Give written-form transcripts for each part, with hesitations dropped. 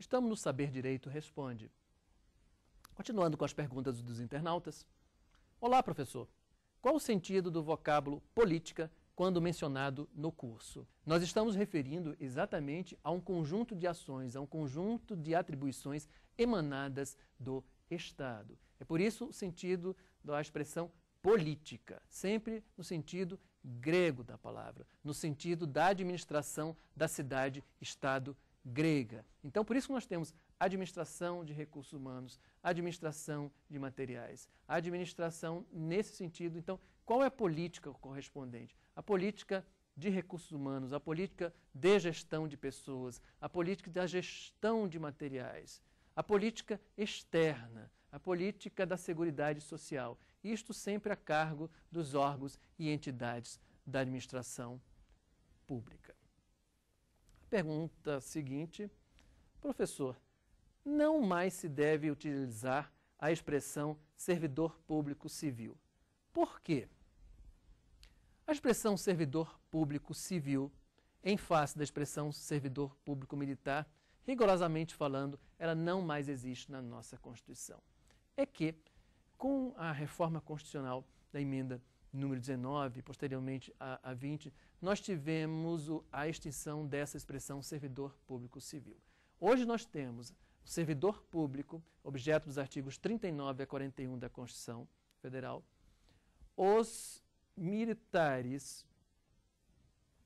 Estamos no Saber Direito Responde. Continuando com as perguntas dos internautas. Olá, professor. Qual o sentido do vocábulo política quando mencionado no curso? Nós estamos referindo exatamente a um conjunto de ações, a um conjunto de atribuições emanadas do Estado. É por isso o sentido da expressão política, sempre no sentido grego da palavra, no sentido da administração da cidade-estado grega. Então, por isso nós temos administração de recursos humanos, administração de materiais, administração nesse sentido. Então, qual é a política correspondente? A política de recursos humanos, a política de gestão de pessoas, a política da gestão de materiais, a política externa, a política da seguridade social. Isto sempre a cargo dos órgãos e entidades da administração pública. Pergunta seguinte, professor, não mais se deve utilizar a expressão servidor público civil. Por quê? A expressão servidor público civil, em face da expressão servidor público militar, rigorosamente falando, ela não mais existe na nossa Constituição. É que, com a reforma constitucional da emenda número 19, posteriormente a 20, nós tivemos a extinção dessa expressão servidor público civil. Hoje nós temos o servidor público, objeto dos artigos 39 a 41 da Constituição Federal, os militares,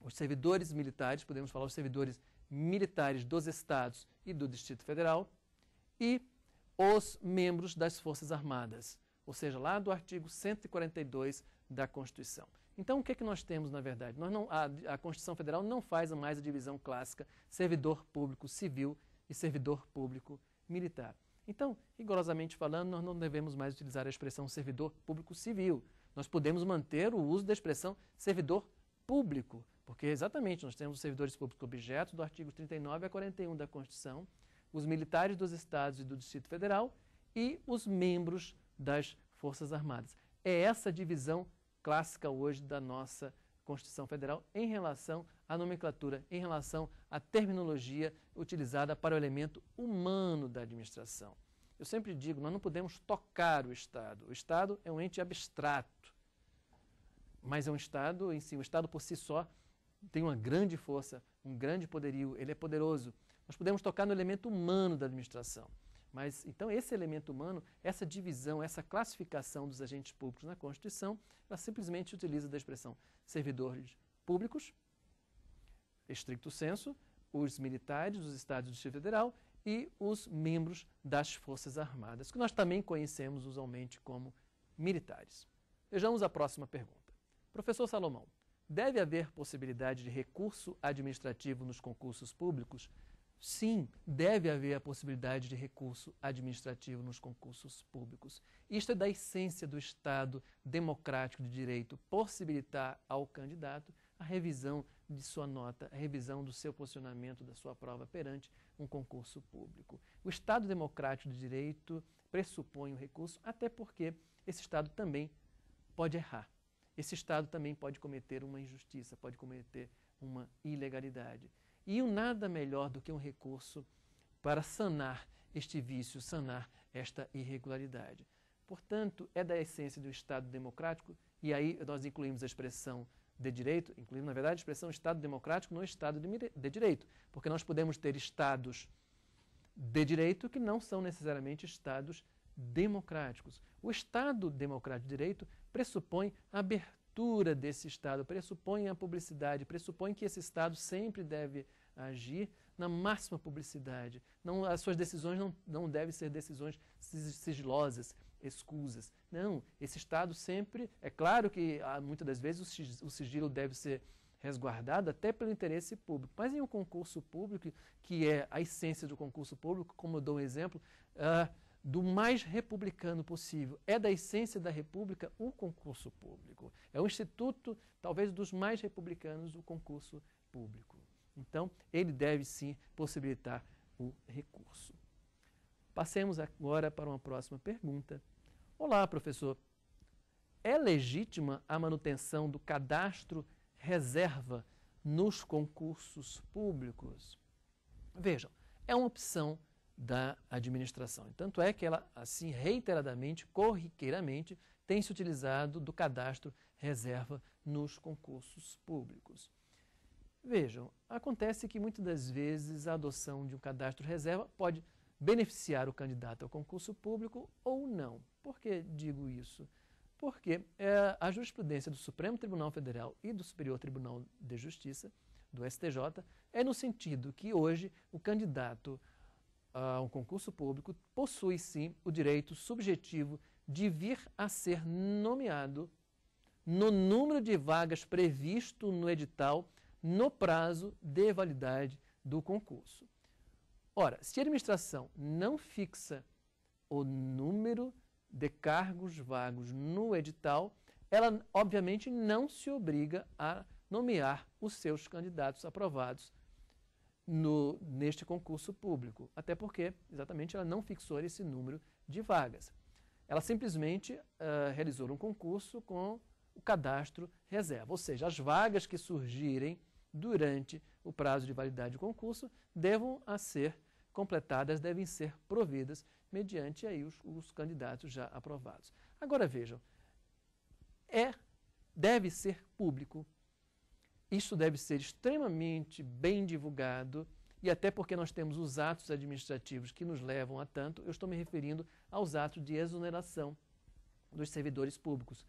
os servidores militares, podemos falar os servidores militares dos estados e do Distrito Federal, e os membros das Forças Armadas, ou seja, lá do artigo 142 da Constituição. Então, o que é que nós temos, na verdade? A Constituição Federal não faz mais a divisão clássica servidor público civil e servidor público militar. Então, rigorosamente falando, nós não devemos mais utilizar a expressão servidor público civil. Nós podemos manter o uso da expressão servidor público, porque exatamente nós temos os servidores públicos objeto do artigo 39 a 41 da Constituição, os militares dos estados e do Distrito Federal e os membros das Forças Armadas. É essa divisão clássica hoje da nossa Constituição Federal em relação à nomenclatura, em relação à terminologia utilizada para o elemento humano da administração. Eu sempre digo, nós não podemos tocar o Estado. O Estado é um ente abstrato, mas é um Estado em si. O Estado por si só tem uma grande força, um grande poderio, ele é poderoso. Nós podemos tocar no elemento humano da administração. Mas, então, esse elemento humano, essa divisão, essa classificação dos agentes públicos na Constituição, ela simplesmente utiliza da expressão servidores públicos, estricto sensu, os militares dos estados do Distrito Federal e os membros das Forças Armadas, que nós também conhecemos usualmente como militares. Vejamos a próxima pergunta. Professor Salomão, deve haver possibilidade de recurso administrativo nos concursos públicos? Sim, deve haver a possibilidade de recurso administrativo nos concursos públicos. Isto é da essência do Estado democrático de direito, possibilitar ao candidato a revisão de sua nota, a revisão do seu posicionamento, da sua prova perante um concurso público. O Estado democrático de direito pressupõe o recurso, até porque esse Estado também pode errar. Esse Estado também pode cometer uma injustiça, pode cometer uma ilegalidade. E nada melhor do que um recurso para sanar este vício, sanar esta irregularidade. Portanto, é da essência do Estado democrático, e aí nós incluímos a expressão de direito, incluímos, na verdade, a expressão Estado democrático no Estado de direito, porque nós podemos ter Estados de direito que não são necessariamente Estados democráticos. O Estado democrático de direito pressupõe a abertura desse Estado, pressupõe a publicidade, pressupõe que esse Estado sempre deve agir na máxima publicidade. As suas decisões não devem ser decisões sigilosas, escusas. Não, esse Estado sempre, é claro que muitas das vezes o sigilo deve ser resguardado até pelo interesse público, mas em um concurso público, que é a essência do concurso público, como eu dou um exemplo, do mais republicano possível. É da essência da República o concurso público. É o instituto, talvez, dos mais republicanos, o concurso público. Então, ele deve sim possibilitar o recurso. Passemos agora para uma próxima pergunta. Olá, professor. É legítima a manutenção do cadastro reserva nos concursos públicos? Vejam, é uma opção da administração. Tanto é que ela, assim, reiteradamente, corriqueiramente, tem se utilizado do cadastro reserva nos concursos públicos. Vejam, acontece que muitas das vezes a adoção de um cadastro reserva pode beneficiar o candidato ao concurso público ou não. Por que digo isso? Porque a jurisprudência do Supremo Tribunal Federal e do Superior Tribunal de Justiça, do STJ, é no sentido que hoje o candidato a um concurso público possui sim o direito subjetivo de vir a ser nomeado no número de vagas previsto no edital no prazo de validade do concurso. Ora, se a administração não fixa o número de cargos vagos no edital, ela obviamente não se obriga a nomear os seus candidatos aprovados neste concurso público, até porque exatamente ela não fixou esse número de vagas. Ela simplesmente realizou um concurso com o cadastro reserva, ou seja, as vagas que surgirem durante o prazo de validade do concurso devem ser completadas, devem ser providas mediante aí os candidatos já aprovados. Agora vejam, deve ser público. Isso deve ser extremamente bem divulgado e até porque nós temos os atos administrativos que nos levam a tanto, eu estou me referindo aos atos de exoneração dos servidores públicos.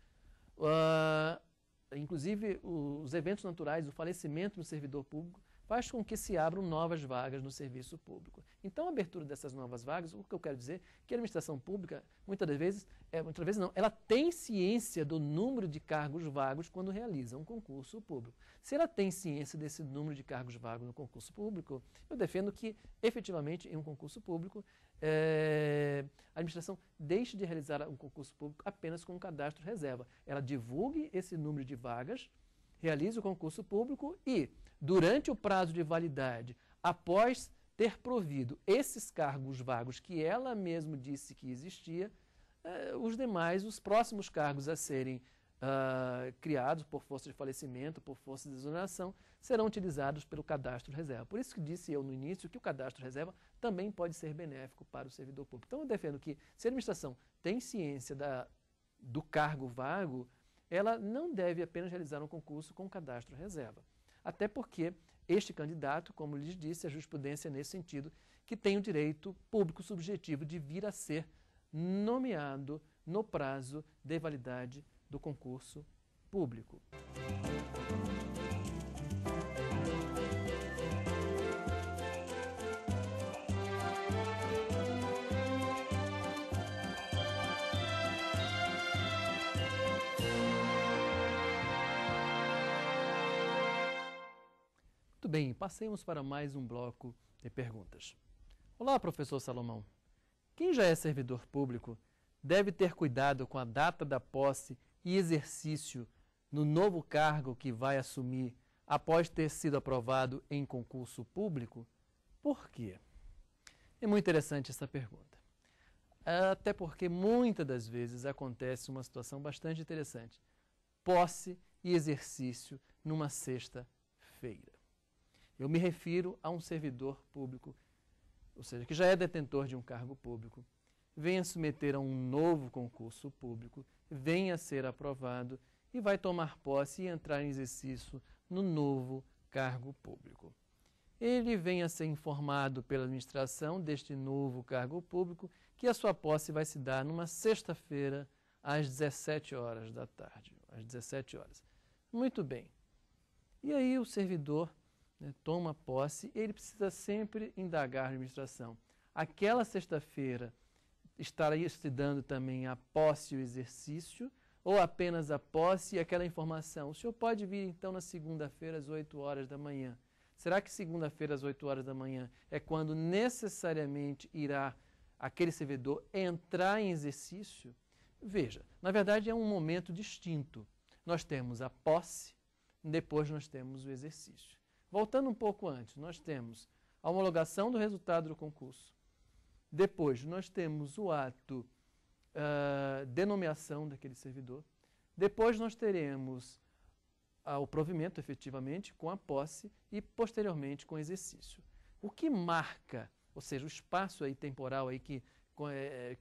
Inclusive, os eventos naturais, o falecimento do servidor público, faz com que se abram novas vagas no serviço público. Então, a abertura dessas novas vagas, o que eu quero dizer é que a administração pública, muitas vezes não, ela tem ciência do número de cargos vagos quando realiza um concurso público. Se ela tem ciência desse número de cargos vagos no concurso público, eu defendo que, efetivamente, em um concurso público, a administração deixe de realizar um concurso público apenas com um cadastro reserva. Ela divulgue esse número de vagas, realize o concurso público e, durante o prazo de validade, após ter provido esses cargos vagos que ela mesma disse que existia, os próximos cargos a serem criados por força de falecimento, por força de exoneração, serão utilizados pelo cadastro reserva. Por isso que disse eu no início que o cadastro reserva também pode ser benéfico para o servidor público. Então eu defendo que, se a administração tem ciência do cargo vago, ela não deve apenas realizar um concurso com cadastro reserva. Até porque este candidato, como lhes disse, a jurisprudência é nesse sentido, que tem o direito público subjetivo de vir a ser nomeado no prazo de validade do concurso público. Muito bem, passemos para mais um bloco de perguntas. Olá, professor Salomão. Quem já é servidor público deve ter cuidado com a data da posse e exercício no novo cargo que vai assumir após ter sido aprovado em concurso público? Por quê? É muito interessante essa pergunta. Até porque muitas das vezes acontece uma situação bastante interessante. Posse e exercício numa sexta-feira. Eu me refiro a um servidor público, ou seja, que já é detentor de um cargo público, venha submeter a um novo concurso público, venha a ser aprovado e vai tomar posse e entrar em exercício no novo cargo público. Ele venha a ser informado pela administração deste novo cargo público que a sua posse vai se dar numa sexta-feira às 17 horas da tarde, às 17 horas. Muito bem. E aí o servidor toma posse, ele precisa sempre indagar a administração. Aquela sexta-feira estaria se dando também a posse e o exercício, ou apenas a posse e aquela informação? O senhor pode vir então na segunda-feira às 8 horas da manhã. Será que segunda-feira às 8 horas da manhã é quando necessariamente irá aquele servidor entrar em exercício? Veja, na verdade é um momento distinto. Nós temos a posse, depois nós temos o exercício. Voltando um pouco antes, nós temos a homologação do resultado do concurso. Depois, nós temos o ato de nomeação daquele servidor. Depois, nós teremos o provimento, efetivamente, com a posse e, posteriormente, com o exercício. O que marca ou seja, o espaço aí temporal aí que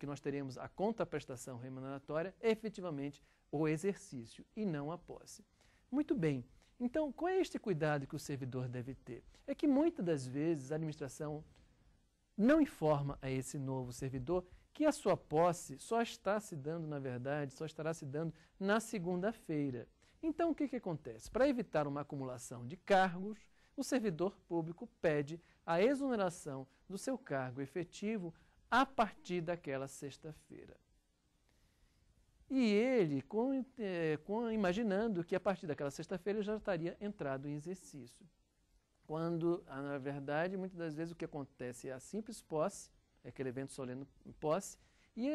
nós teremos a contraprestação remuneratória é efetivamente o exercício e não a posse. Muito bem. Então, qual é este cuidado que o servidor deve ter? É que muitas das vezes a administração não informa a esse novo servidor que a sua posse só está se dando, na verdade, só estará se dando na segunda-feira. Então, o que acontece? Para evitar uma acumulação de cargos, o servidor público pede a exoneração do seu cargo efetivo a partir daquela sexta-feira. E ele, imaginando que a partir daquela sexta-feira ele já estaria entrado em exercício. Quando, na verdade, muitas das vezes o que acontece é a simples posse, é aquele evento solene posse, e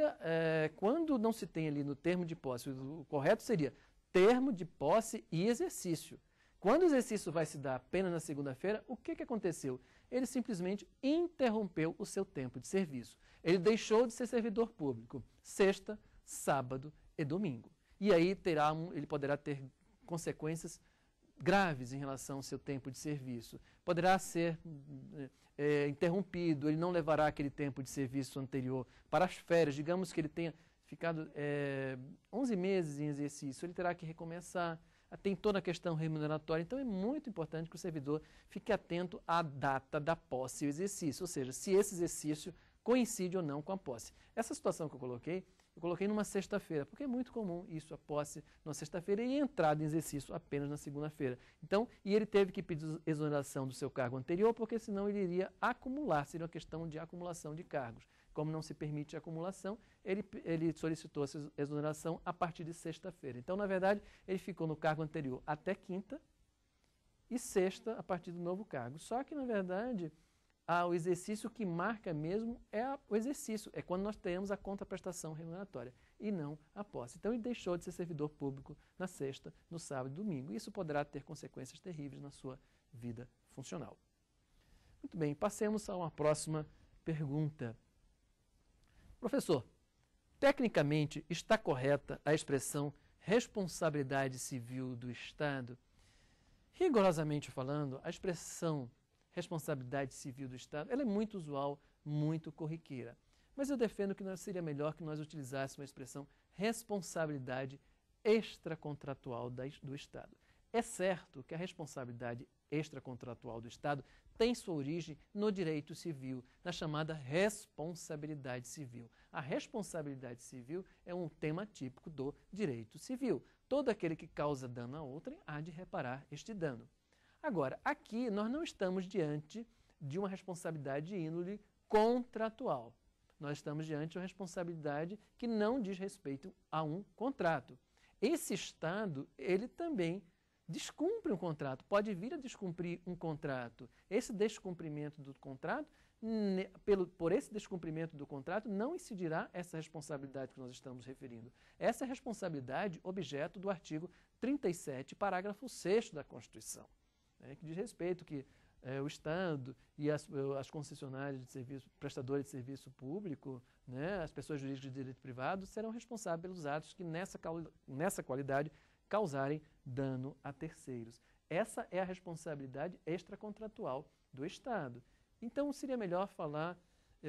quando não se tem ali no termo de posse, o correto seria termo de posse e exercício. Quando o exercício vai se dar apenas na segunda-feira, o que aconteceu? Ele simplesmente interrompeu o seu tempo de serviço. Ele deixou de ser servidor público sexta, sábado e domingo. E aí ele poderá ter consequências graves em relação ao seu tempo de serviço. Poderá ser interrompido, ele não levará aquele tempo de serviço anterior para as férias. Digamos que ele tenha ficado 11 meses em exercício, ele terá que recomeçar. Tem toda a questão remuneratória, então é muito importante que o servidor fique atento à data da posse e o exercício, ou seja, se esse exercício coincide ou não com a posse. Essa situação que eu coloquei numa sexta-feira, porque é muito comum isso, a posse na sexta-feira e a entrada em exercício apenas na segunda-feira. Então, e ele teve que pedir exoneração do seu cargo anterior, porque senão ele iria acumular, seria uma questão de acumulação de cargos. Como não se permite a acumulação, ele solicitou essa exoneração a partir de sexta-feira. Então, na verdade, ele ficou no cargo anterior até quinta e sexta a partir do novo cargo. Só que, na verdade, o exercício que marca mesmo é o exercício, é quando nós temos a contraprestação remuneratória e não a posse. Então, ele deixou de ser servidor público na sexta, no sábado e domingo. Isso poderá ter consequências terríveis na sua vida funcional. Muito bem, passemos a uma próxima pergunta. Professor, tecnicamente está correta a expressão responsabilidade civil do Estado? Rigorosamente falando, a expressão responsabilidade civil do Estado ela é muito usual, muito corriqueira. Mas eu defendo que seria melhor que nós utilizássemos a expressão responsabilidade extracontratual do Estado. É certo que a responsabilidade extracontratual do Estado tem sua origem no direito civil, na chamada responsabilidade civil. A responsabilidade civil é um tema típico do direito civil. Todo aquele que causa dano a outrem há de reparar este dano. Agora, aqui nós não estamos diante de uma responsabilidade de índole contratual. Nós estamos diante de uma responsabilidade que não diz respeito a um contrato. Esse Estado, ele também descumpre um contrato, pode vir a descumprir um contrato. Esse descumprimento do contrato, por esse descumprimento do contrato, não incidirá essa responsabilidade que nós estamos referindo. Essa é a responsabilidade objeto do artigo 37, parágrafo 6º da Constituição, que diz respeito que o Estado e as concessionárias de serviço, prestadores de serviço público, as pessoas jurídicas de direito privado, serão responsáveis pelos atos que nessa qualidade causarem dano a terceiros. Essa é a responsabilidade extracontratual do Estado. Então, seria melhor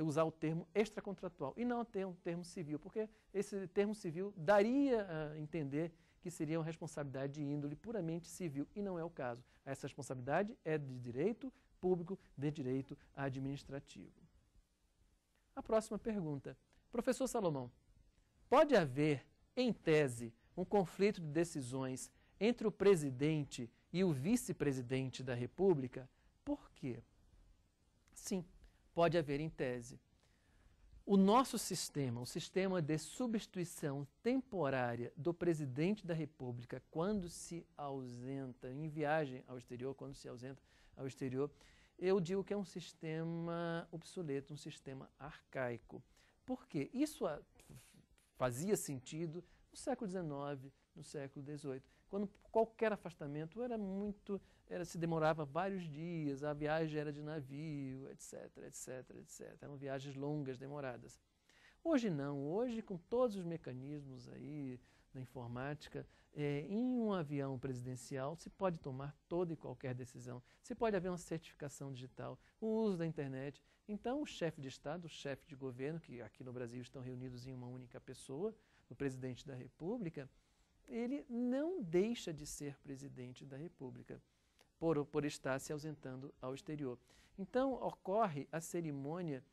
usar o termo extracontratual e não ter um termo civil, porque esse termo civil daria a entender que seria uma responsabilidade de índole puramente civil, e não é o caso. Essa responsabilidade é de direito público, de direito administrativo. A próxima pergunta. Professor Salomão, pode haver, em tese, um conflito de decisões entre o presidente e o vice-presidente da República? Por quê? Sim, pode haver em tese. O nosso sistema, o sistema de substituição temporária do presidente da República quando se ausenta, em viagem ao exterior, quando se ausenta ao exterior, eu digo que é um sistema obsoleto, um sistema arcaico. Por quê? Isso fazia sentido no século XIX, no século XVIII, quando qualquer afastamento se demorava vários dias, a viagem era de navio, etc, etc, etc. Eram viagens longas, demoradas. Hoje não, hoje com todos os mecanismos aí da informática, em um avião presidencial se pode tomar toda e qualquer decisão. Se pode haver uma certificação digital, o uso da internet. Então, o chefe de Estado, o chefe de governo, que aqui no Brasil estão reunidos em uma única pessoa, o presidente da República, ele não deixa de ser presidente da República por estar se ausentando ao exterior. Então, ocorre a cerimônia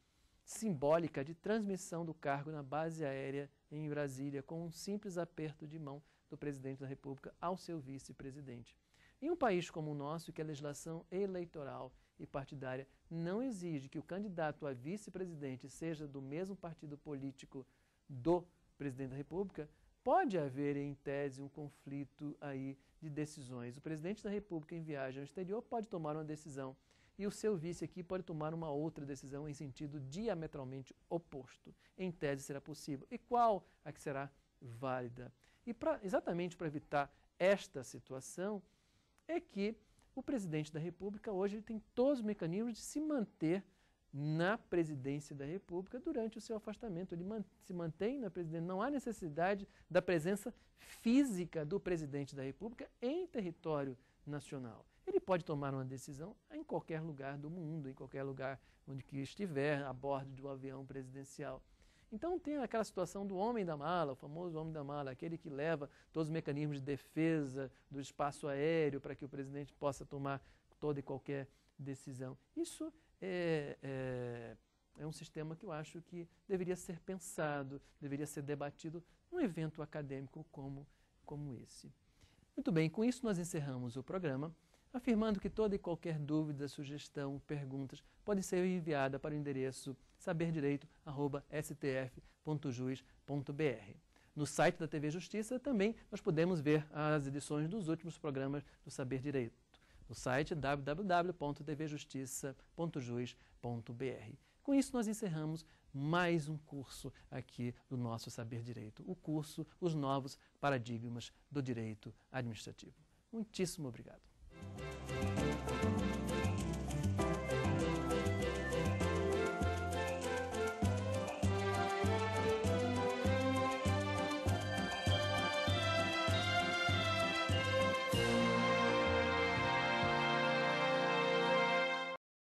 simbólica de transmissão do cargo na base aérea em Brasília, com um simples aperto de mão do presidente da República ao seu vice-presidente. Em um país como o nosso, que a legislação eleitoral e partidária não exige que o candidato a vice-presidente seja do mesmo partido político do presidente da República, pode haver, em tese, um conflito aí de decisões. O presidente da República, em viagem ao exterior, pode tomar uma decisão e o seu vice aqui pode tomar uma outra decisão em sentido diametralmente oposto. Em tese será possível. E qual a que será válida? E exatamente para evitar esta situação é que o presidente da República hoje ele tem todos os mecanismos de se manter na presidência da República durante o seu afastamento. Ele se mantém na presidência. Não há necessidade da presença física do presidente da República em território nacional. Ele pode tomar uma decisão em qualquer lugar do mundo, em qualquer lugar onde que estiver, a bordo de um avião presidencial. Então tem aquela situação do homem da mala, o famoso homem da mala, aquele que leva todos os mecanismos de defesa do espaço aéreo para que o presidente possa tomar toda e qualquer decisão. Isso é um sistema que eu acho que deveria ser pensado, deveria ser debatido num evento acadêmico como esse. Muito bem, com isso nós encerramos o programa, afirmando que toda e qualquer dúvida, sugestão, perguntas podem ser enviada para o endereço saberdireito@stf.jus.br. No site da TV Justiça também nós podemos ver as edições dos últimos programas do Saber Direito, no site www.tvjustiça.jus.br. Com isso nós encerramos mais um curso aqui do nosso Saber Direito, o curso Os Novos Paradigmas do Direito Administrativo. Muitíssimo obrigado.